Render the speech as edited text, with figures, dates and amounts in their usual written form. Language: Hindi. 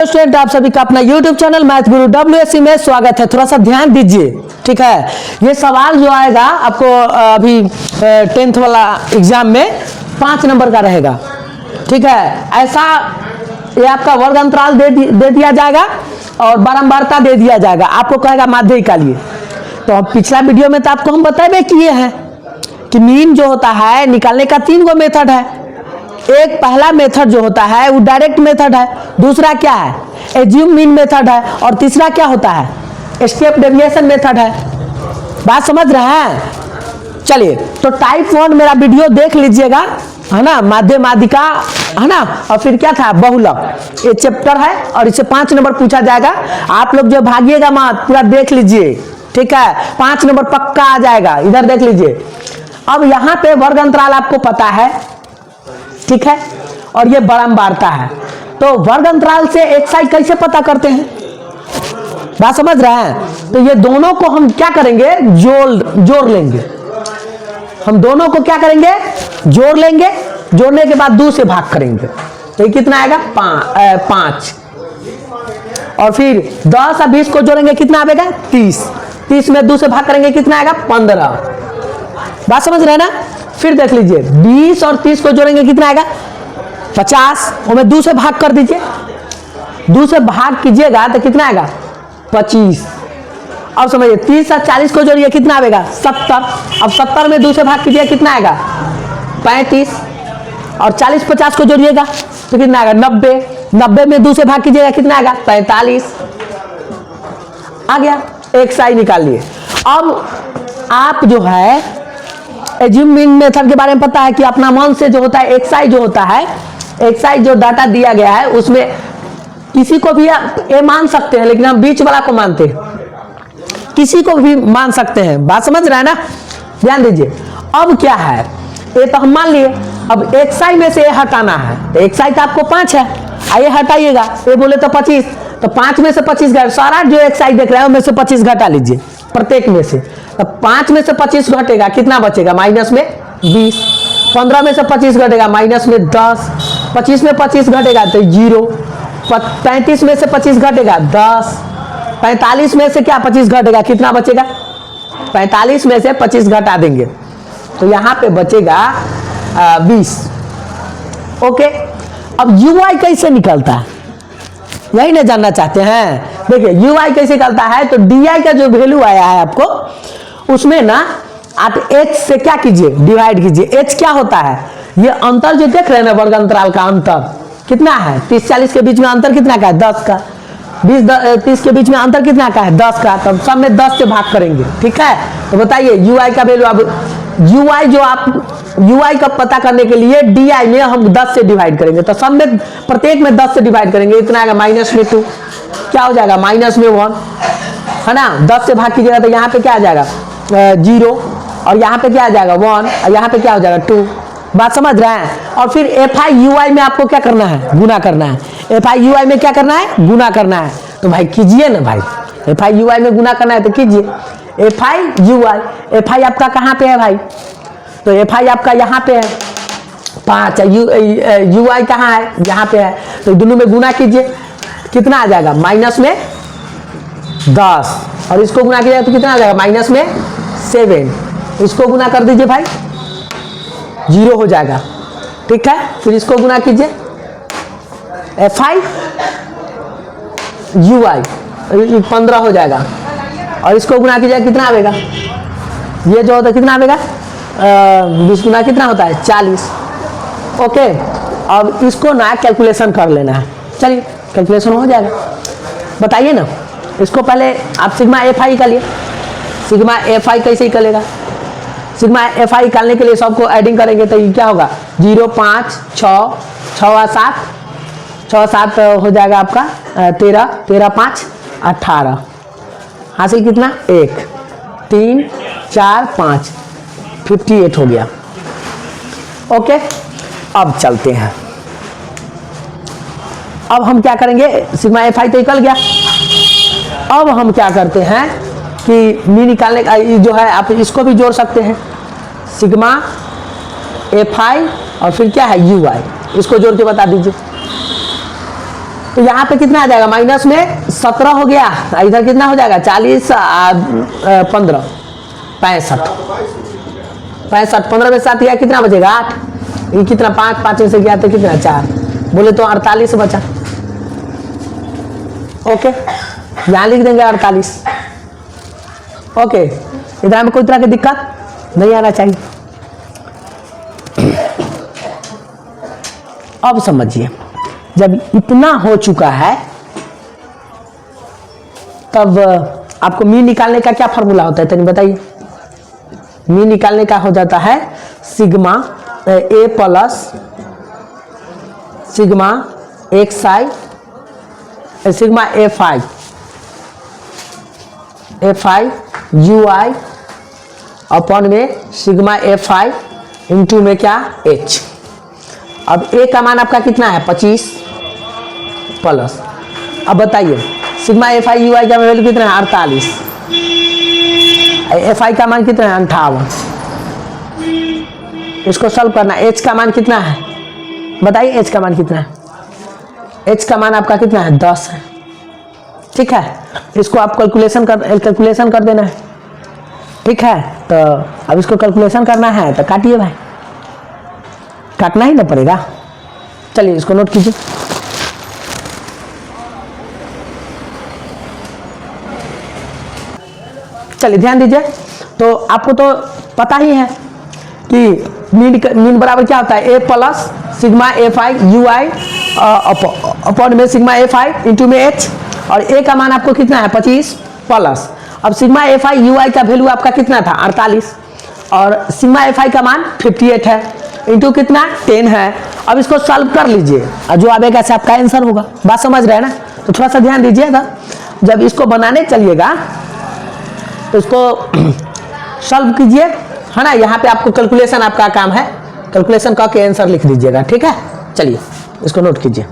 स्टूडेंट, आप सभी का अपना YouTube चैनल मैथ गुरु WSC में स्वागत है। थोड़ा सा ध्यान दीजिए, ठीक है। ये सवाल जो आएगा आपको अभी 10th वाला एग्जाम में 5 नंबर का रहेगा, ठीक है। ऐसा ये आपका वर्ग अंतराल दे दिया जाएगा और बारंबारता दे दिया जाएगा। आपको कहेगा माध्यिक का लिए। तो पिछला वीडियो में तो आपको हम बताए किए हैं कि मीन जो होता है निकालने का 3 गो मेथड है। एक पहला मेथड जो होता है वो डायरेक्ट मेथड है, दूसरा क्या है एज्यूम मीन मेथड है, और तीसरा क्या होता है स्टेप डेविएशन मेथड है। बात समझ रहे हैं? चलिए, तो टाइप 1 मेरा वीडियो देख लीजिएगा, है ना, माध्य माध्यिका, है ना, और फिर क्या था बहुलक। ये चैप्टर है और इससे 5 नंबर पूछा जाएगा। आप लोग जो भागिएगा मत, पूरा देख लीजिए, ठीक है। 5 नंबर पक्का आ जाएगा, इधर देख लीजिए। अब यहाँ पे वर्ग अंतराल आपको पता है, ठीक है, और ये बारंबारता है। तो वर्ग अंतराल से xi कैसे पता करते हैं, बात समझ रहे हैं? तो ये दोनों को हम क्या करेंगे, जोड़ लेंगे। हम दोनों को क्या करेंगे, जोड़ लेंगे। जोड़ने के बाद 2 से भाग करेंगे, तो ये कितना आएगा 5। और फिर 10 और 20 को जोड़ेंगे, कितना आएगा 30। 30 में 2 से भाग करेंगे, कितना आएगा 15। बात समझ रहे हैं ना? फिर देख लीजिए 20 और 30 को जोड़ेंगे, कितना आएगा 50। और 2 से भाग कर दीजिए, 2 से भाग कीजिएगा तो कितना आएगा 25। अब समझिए 30 और 40 को जोड़िए, कितना आएगा 70। अब 70 में 2 से भाग कीजिए, कितना आएगा 35। और 40 50 को जोड़िएगा तो कितना आएगा 90। 90 में 2 से भाग कीजिएगा, कितना आएगा 45। आ गया, xi निकाल लिए। अब आप जो है एज्यूम मीन मेथड के बारे में पता है कि अपना मन से जो होता है xi जो होता है, xi जो डाटा दिया गया है उसमें किसी को भी ये मान सकते हैं, लेकिन हम बीच वाला को मानते हैं, किसी को भी मान सकते हैं। बात समझ रहे हैं ना? ध्यान दीजिए। अब क्या है, ये तो हम मान लिए। अब xi में से ये हटाना है, तो xi तो आपको 5 है, आइए हटाइएगा। ये बोले तो 25, तो 5 में से 25 घटा, सारा जो xi देख रहे हैं उसमें से 25 घटा लीजिए प्रत्येक में से। तो 5 में से 25 घटेगा, कितना बचेगा माइनस में 20। 15 में से 25 घटेगा, माइनस में 10। 25 में 25 घटेगा तो 0। 35 में से 25 घटेगा 10। 45 में से क्या 25 घटेगा, कितना बचेगा 45 में से 25 घटा देंगे तो यहाँ पे बचेगा 20। ओके। अब ui कैसे निकलता है, यही ना जानना चाहते हैं? देखिए ui कैसे निकलता है, तो di का जो वैल्यू आया है आपको, उसमें ना आप h से क्या कीजिए, डिवाइड कीजिए। h क्या होता है, ये अंतर जो देख रहे हैं ना, वर्ग अंतराल का अंतर कितना है, 30 40 के बीच में अंतर कितना का है 10 का। 20 30 के बीच में अंतर कितना का है 10 का। तब सब में 10 से भाग करेंगे, ठीक है। तो बताइए ui का वैल्यू, अब ui जो आप ui का पता करने के लिए di में हम 10 से डिवाइड करेंगे, तो सब में प्रत्येक में 10 से डिवाइड करेंगे, इतना आएगा माइनस में 2, क्या हो जाएगा माइनस में 1, है ना। 10 से भाग कीजिएगा तो यहाँ पे क्या आ जाएगा 0, और यहाँ पे क्या आ जाएगा 1, और यहाँ पे क्या हो जाएगा 2। बात समझ रहे हैं? और फिर fi ui में आपको क्या करना है, गुना करना है। fi ui में क्या करना है, गुना करना है। तो भाई कीजिए ना भाई, fi ui में गुना करना है तो कीजिए। fi ui, fi आपका कहाँ पे है भाई, तो fi आपका यहाँ पे है 5, ui कहाँ है, यहाँ पे है। तो दोनों में गुना कीजिए, कितना आ जाएगा माइनस में 10, और इसको गुना कीजिएगा तो कितना आ जाएगा माइनस में 7। इसको गुना कर दीजिए भाई, 0 हो जाएगा, ठीक है। फिर इसको गुना कीजिए fi ui 15 हो जाएगा, और इसको गुना कीजिए कितना आएगा, ये जो होता है कितना आएगा 20 गुना कितना होता है 40। ओके। अब इसको ना कैलकुलेशन कर लेना है। चलिए कैलकुलेशन हो जाएगा, बताइए ना। इसको पहले आप सिग्मा fi का लिए, सिग्मा fi कैसे ही करेगा, सिग्मा fi निकालने के लिए सबको एडिंग करेंगे तो ये क्या होगा 0 5 6 6 7 6 7 हो जाएगा आपका 13 13 5 18। हासिल कितना 1 3 4 5 58 हो गया। ओके। अब चलते हैं, अब हम क्या करेंगे, सिग्मा fi तो निकल गया। अब हम क्या करते हैं कि मीन निकालने का जो है, आप इसको भी जोड़ सकते हैं, सिग्मा fi और फिर क्या है ui, इसको जोड़ के बता दीजिए। तो यहाँ पे कितना आ जाएगा, माइनस में 17 हो गया, इधर कितना हो जाएगा 40 15 65 15 में 7 गया, कितना बचेगा 8, ये कितना 5 5 से गया तो कितना 4, बोले तो 48 बचा। ओके, यहाँ लिख देंगे 48। ओके, इधर में कोई तरह की दिक्कत नहीं आना चाहिए। अब समझिए, जब इतना हो चुका है तब आपको मीन निकालने का क्या फॉर्मूला होता है, तनी बताइए। मीन निकालने का हो जाता है sigma A plus sigma x I sigma F I U I upon में सिग्मा एफ आई इंटू में क्या एच। अब ए का मान आपका कितना है 25 प्लस, अब बताइए सिग्मा एफ आई यू आई का वैल्यू कितना है 48, एफ आई का मान कितना है 58, इसको सॉल्व करना। एच का मान कितना है बताइए, एच का मान कितना है, एच का मान आपका कितना है 10 है, ठीक है। इसको आप कैलकुलेशन कर देना है, ठीक है। तो अब इसको कैलकुलेशन करना है तो काटिए भाई, काटना ही ना पड़ेगा। चलिए इसको नोट कीजिए। चलिए ध्यान दीजिए, तो आपको तो पता ही है कि मीन बराबर क्या होता है, A plus sigma F I U I upon में सिग्मा एफ आई इंटू में एच, और ए का मान आपको कितना है 25 प्लस। अब सिग्मा एफ आई यू आई का वैल्यू आपका कितना था 48, और सिग्मा एफ आई का मान 58 है, इंटू कितना 10 है। अब इसको सॉल्व कर लीजिए और जो आएगा से आपका आंसर होगा। बात समझ रहे हैं ना, तो थोड़ा सा ध्यान दीजिएगा। जब इसको बनाने चलिएगा तो इसको सॉल्व कीजिए, है ना। यहाँ पे आपको कैलकुलेशन आपका काम है, कैलकुलेशन करके आंसर लिख दीजिएगा, ठीक है। चलिए इसको नोट कीजिए।